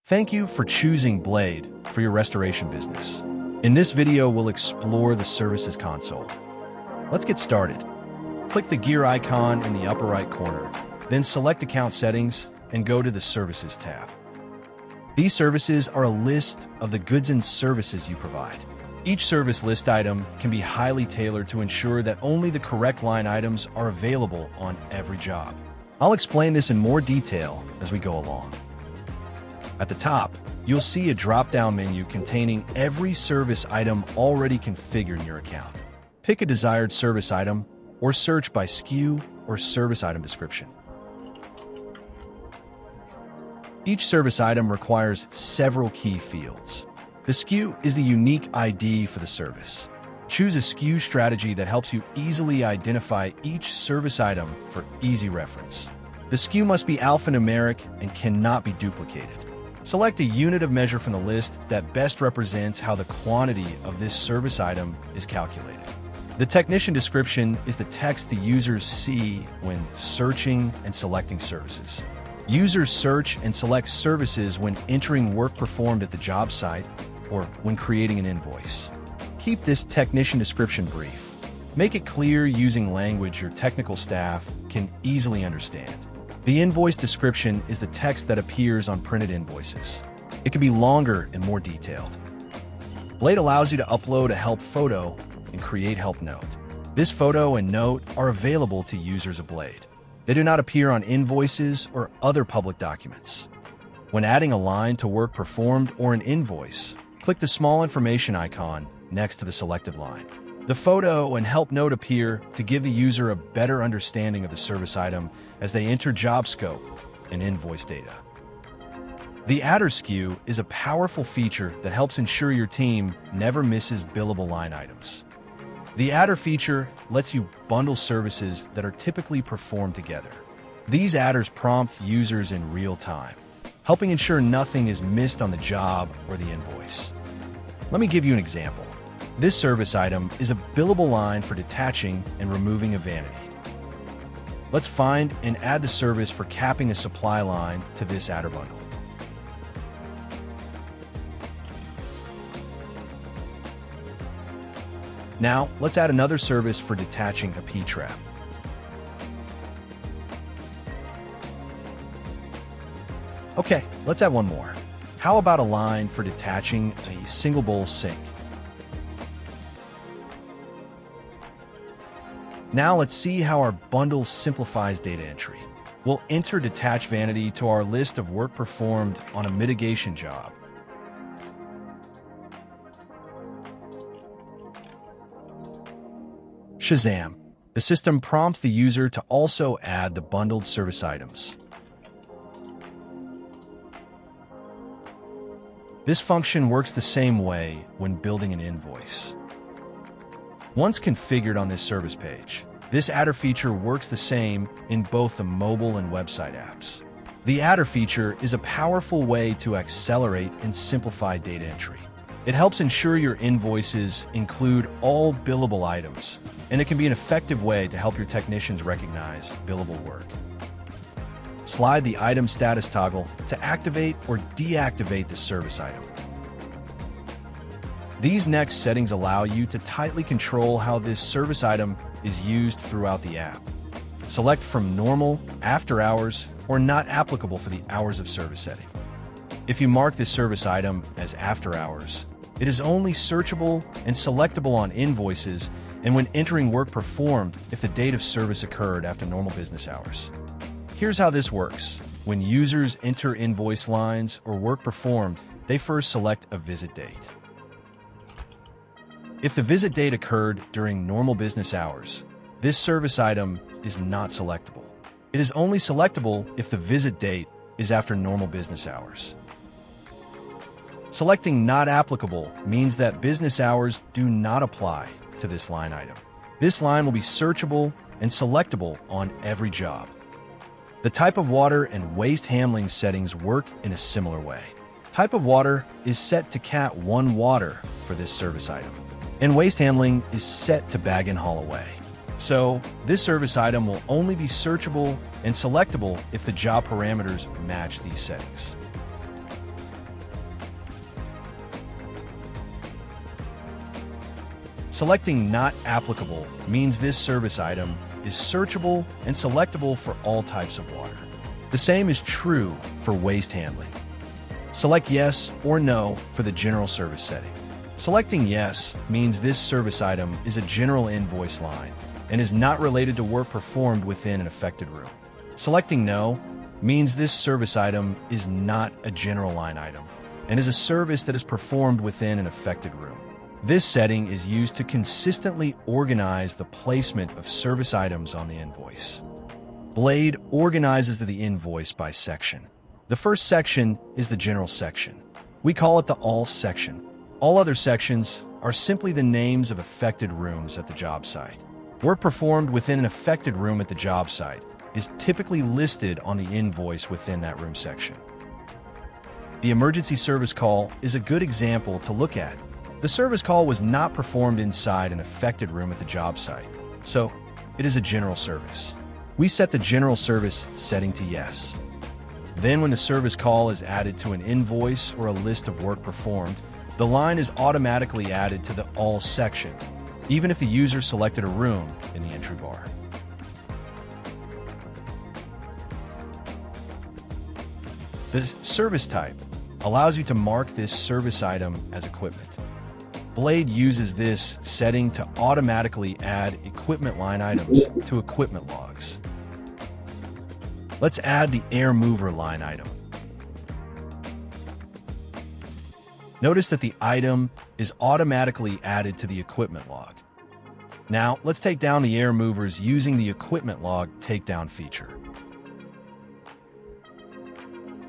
Thank you for choosing Blade for your restoration business. In this video, we'll explore the Services console. Let's get started. Click the gear icon in the upper right corner, then select Account Settings and go to the Services tab. These services are a list of the goods and services you provide. Each service list item can be highly tailored to ensure that only the correct line items are available on every job. I'll explain this in more detail as we go along. At the top, you'll see a drop-down menu containing every service item already configured in your account. Pick a desired service item or search by SKU or service item description. Each service item requires several key fields. The SKU is the unique ID for the service. Choose a SKU strategy that helps you easily identify each service item for easy reference. The SKU must be alphanumeric and cannot be duplicated. Select a unit of measure from the list that best represents how the quantity of this service item is calculated. The technician description is the text the users see when searching and selecting services. Users search and select services when entering work performed at the job site or when creating an invoice. Keep this technician description brief. Make it clear using language your technical staff can easily understand. The invoice description is the text that appears on printed invoices. It can be longer and more detailed. Blade allows you to upload a help photo and create help note. This photo and note are available to users of Blade. They do not appear on invoices or other public documents. When adding a line to work performed or an invoice, click the small information icon next to the selected line. The photo and help note appear to give the user a better understanding of the service item as they enter job scope and invoice data. The Adder SKU is a powerful feature that helps ensure your team never misses billable line items. The Adder feature lets you bundle services that are typically performed together. These adders prompt users in real time, helping ensure nothing is missed on the job or the invoice. Let me give you an example. This service item is a billable line for detaching and removing a vanity. Let's find and add the service for capping a supply line to this adder bundle. Now, let's add another service for detaching a P-trap. Okay, let's add one more. How about a line for detaching a single bowl sink? Now let's see how our bundle simplifies data entry. We'll enter detach vanity to our list of work performed on a mitigation job. Shazam! The system prompts the user to also add the bundled service items. This function works the same way when building an invoice. Once configured on this service page, this adder feature works the same in both the mobile and website apps. The adder feature is a powerful way to accelerate and simplify data entry. It helps ensure your invoices include all billable items, and it can be an effective way to help your technicians recognize billable work. Slide the item status toggle to activate or deactivate the service item. These next settings allow you to tightly control how this service item is used throughout the app. Select from normal, after hours, or not applicable for the hours of service setting. If you mark this service item as after hours, it is only searchable and selectable on invoices and when entering work performed if the date of service occurred after normal business hours. Here's how this works. When users enter invoice lines or work performed, they first select a visit date. If the visit date occurred during normal business hours, this service item is not selectable. It is only selectable if the visit date is after normal business hours. Selecting not applicable means that business hours do not apply to this line item. This line will be searchable and selectable on every job. The type of water and waste handling settings work in a similar way. Type of water is set to Cat 1 water for this service item, and waste handling is set to bag and haul away. So this service item will only be searchable and selectable if the job parameters match these settings. Selecting Not Applicable means this service item is searchable and selectable for all types of water. The same is true for waste handling. Select Yes or No for the general service setting. Selecting Yes means this service item is a general invoice line and is not related to work performed within an affected room. Selecting No means this service item is not a general line item and is a service that is performed within an affected room. This setting is used to consistently organize the placement of service items on the invoice. Blade organizes the invoice by section. The first section is the general section. We call it the All section. All other sections are simply the names of affected rooms at the job site. Work performed within an affected room at the job site is typically listed on the invoice within that room section. The emergency service call is a good example to look at. The service call was not performed inside an affected room at the job site, so it is a general service. We set the general service setting to Yes. Then when the service call is added to an invoice or a list of work performed, the line is automatically added to the All section, even if the user selected a room in the entry bar. The service type allows you to mark this service item as equipment. Blade uses this setting to automatically add equipment line items to equipment logs. Let's add the air mover line item. Notice that the item is automatically added to the equipment log. Now, let's take down the air movers using the equipment log takedown feature.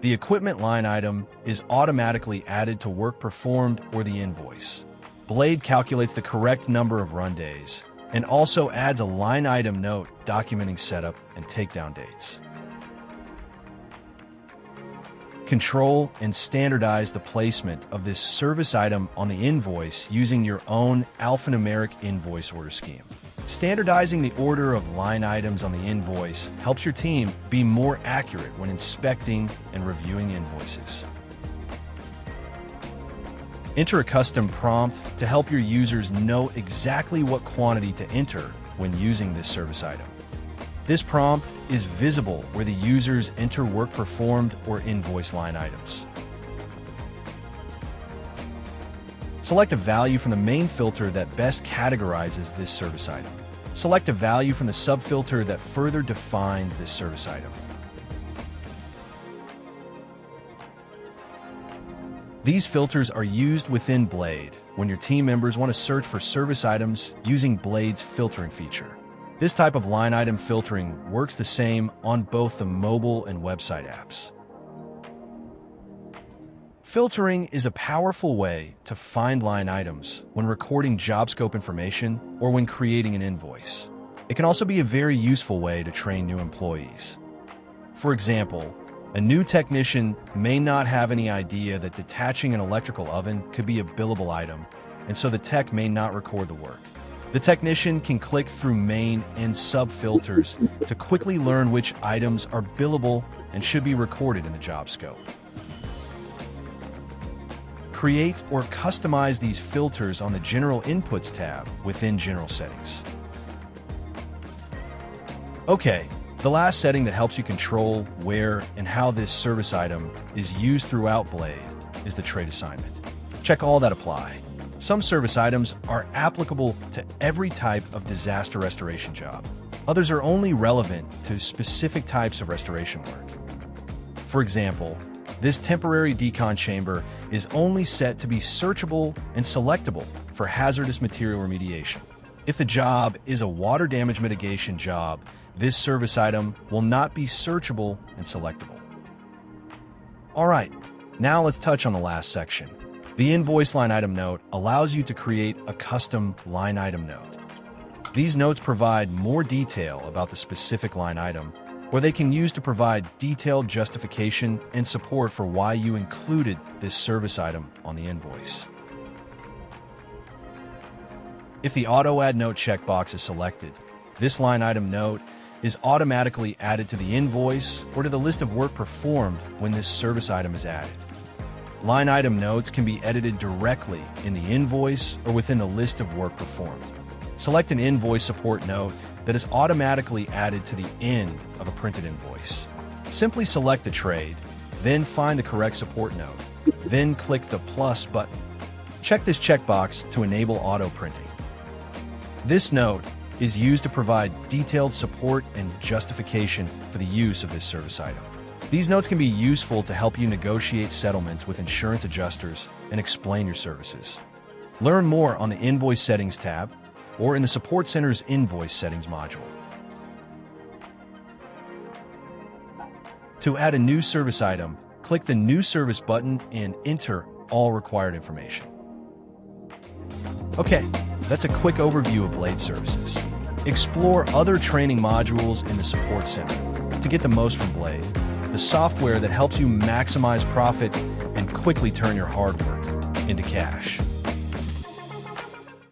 The equipment line item is automatically added to work performed or the invoice. Blade calculates the correct number of run days and also adds a line item note documenting setup and takedown dates. Control and standardize the placement of this service item on the invoice using your own alphanumeric invoice order scheme. Standardizing the order of line items on the invoice helps your team be more accurate when inspecting and reviewing invoices. Enter a custom prompt to help your users know exactly what quantity to enter when using this service item. This prompt is visible where the users enter work performed or invoice line items. Select a value from the main filter that best categorizes this service item. Select a value from the subfilter that further defines this service item. These filters are used within Blade when your team members want to search for service items using Blade's filtering feature. This type of line item filtering works the same on both the mobile and website apps. Filtering is a powerful way to find line items when recording job scope information or when creating an invoice. It can also be a very useful way to train new employees. For example, a new technician may not have any idea that detaching an electrical oven could be a billable item, and so the tech may not record the work. The technician can click through main and sub-filters to quickly learn which items are billable and should be recorded in the job scope. Create or customize these filters on the General Inputs tab within General Settings. Okay. The last setting that helps you control where and how this service item is used throughout Blade is the trade assignment. Check all that apply. Some service items are applicable to every type of disaster restoration job. Others are only relevant to specific types of restoration work. For example, this temporary decon chamber is only set to be searchable and selectable for hazardous material remediation. If the job is a water damage mitigation job, this service item will not be searchable and selectable. All right, now let's touch on the last section. The invoice line item note allows you to create a custom line item note. These notes provide more detail about the specific line item, or they can use to provide detailed justification and support for why you included this service item on the invoice. If the Auto Add Note checkbox is selected, this line item note is automatically added to the invoice or to the list of work performed when this service item is added. Line item notes can be edited directly in the invoice or within the list of work performed. Select an invoice support note that is automatically added to the end of a printed invoice. Simply select the trade, then find the correct support note. Then click the plus button. Check this checkbox to enable auto printing. This note is used to provide detailed support and justification for the use of this service item. These notes can be useful to help you negotiate settlements with insurance adjusters and explain your services. Learn more on the Invoice Settings tab or in the Support Center's Invoice Settings module. To add a new service item, click the New Service button and enter all required information. Okay, that's a quick overview of Blade services. Explore other training modules in the Support Center to get the most from Blade, the software that helps you maximize profit and quickly turn your hard work into cash.